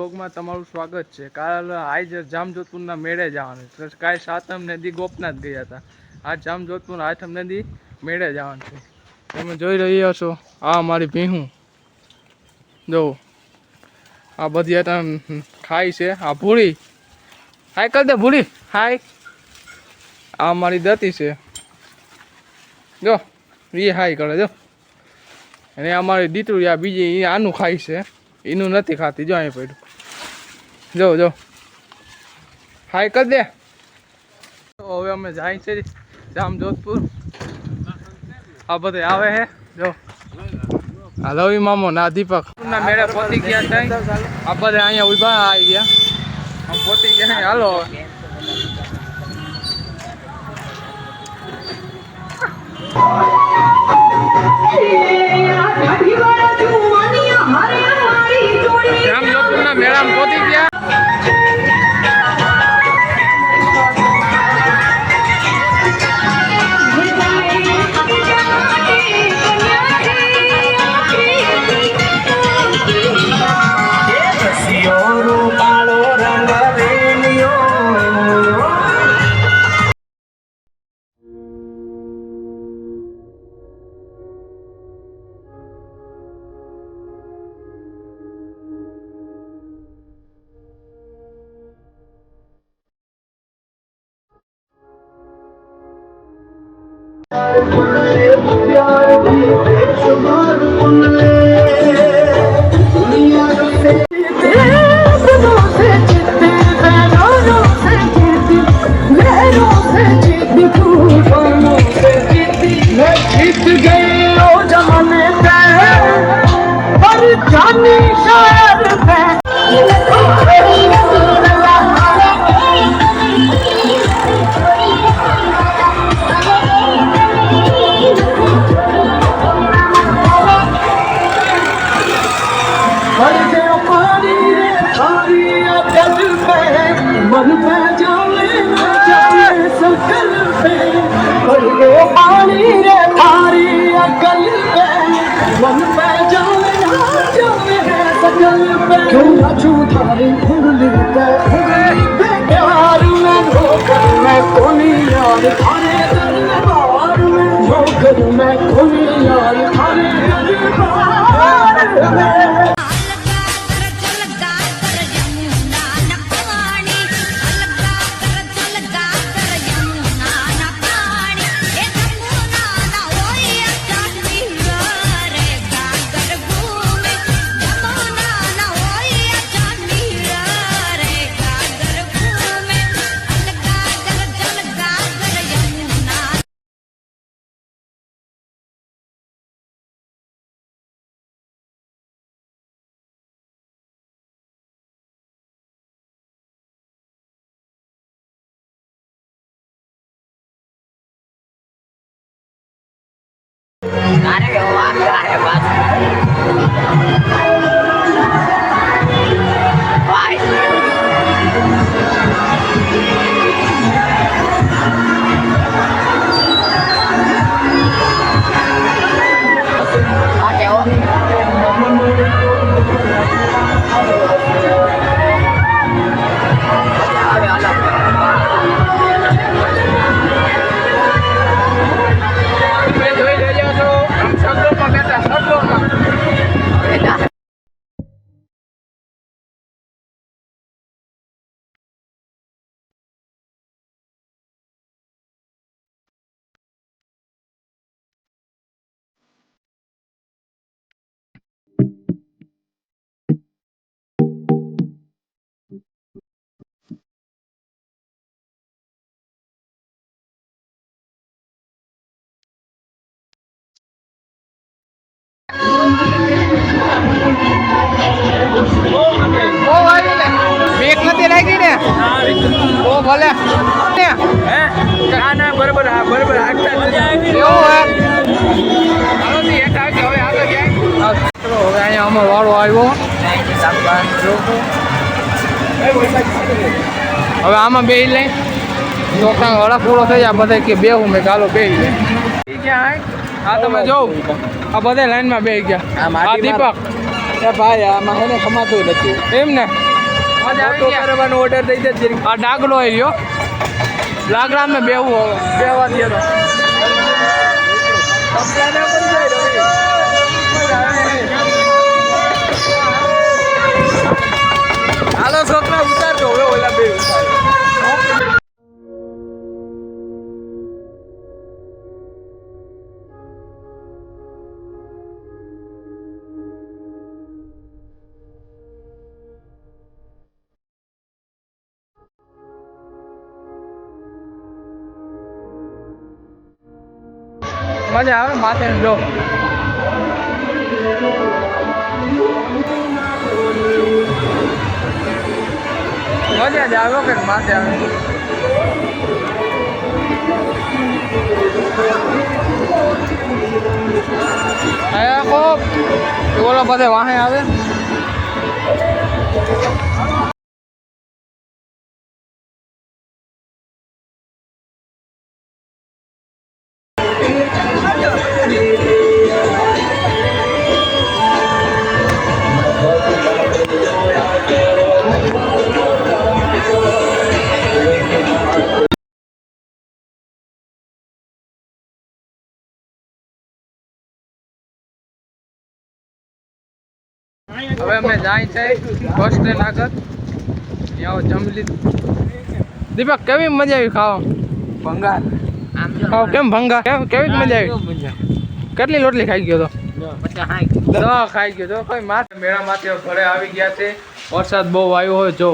વ્લોગમાં તમારું સ્વાગત છે. કાલ આજ જામજોધપુરના મેળે જવાનું છે. કાલ સાતમ નદી ગોપનાથ ગયા હતા. આ જામજોધપુર આઠમ નદી મેળે જવાનું છે. તમે જોઈ રહ્યા છો આ મારી ભીહું જો આ બધી ખાય છે. આ ભૂરી હાય કરી દે ભૂરી હાય. આ મારી દતી છે જો એ હાય કરે જો. અને અમારી દીકરી આ બીજી આનું ખાય છે, એનું નથી ખાતી. જો અહીં પડ્યું જો જો હાય કરી દે. હવે અમે જાય છે જામજોધપુર. આ બધે આવે છે જો આ લવી મામો ના દીપક ના મેળે પહોંચી ગયા છે. આ બધા અહીંયા ઉભા આવી ગયા. આમ પહોંચી ગયા. હાલો જામજોધપુરના મેળામાં પહોંચી ગયા. બેક નથી લાગી ને ઓ ભલે ના બરોબર બરોબર હવે અહીંયા અમારો વાળો આવ્યો. હવે આમાં બે લઈ છોકરા હળા પૂરો થઈ જાય. બધા કે બેહું મેં ચાલો બે ગયા. હા તમે જોઉં આ બધા લાઈનમાં બે ગયા. આ દીપક ભાઈ આમાં એને ખમાતું નથી એમ ને મજા આવી ગયા કરવાનો ઓર્ડર દઈ દે જરીક. આ ડાગલો આવી રહ્યો લાકડામાં બેહવું બેહવા દે તો કપડાને પડી જાય રવિ. હાલો છોકરા ઉતારજો હવે ઓલા બે ઉતાર. મજા આવે માથે જો મજા જ આવે કે માથે આવે ખૂબ ઓલો બધે વાહે આવે હવે અમે જાય છે બસ સ્ટેન્ડ આગળ ત્યાં જમી લીધું દીપક કેવી મજા આવી ખાવા ભંગાર. ખાવ કેમ ભંગા કેવી મજા આવી કેટલી રોટલી ખાઈ ગયો તો ખાઈ ગયો તો કોઈ માથે મેળા માથે ઘરે આવી ગયા છે વરસાદ બહુ આવ્યો હોય જો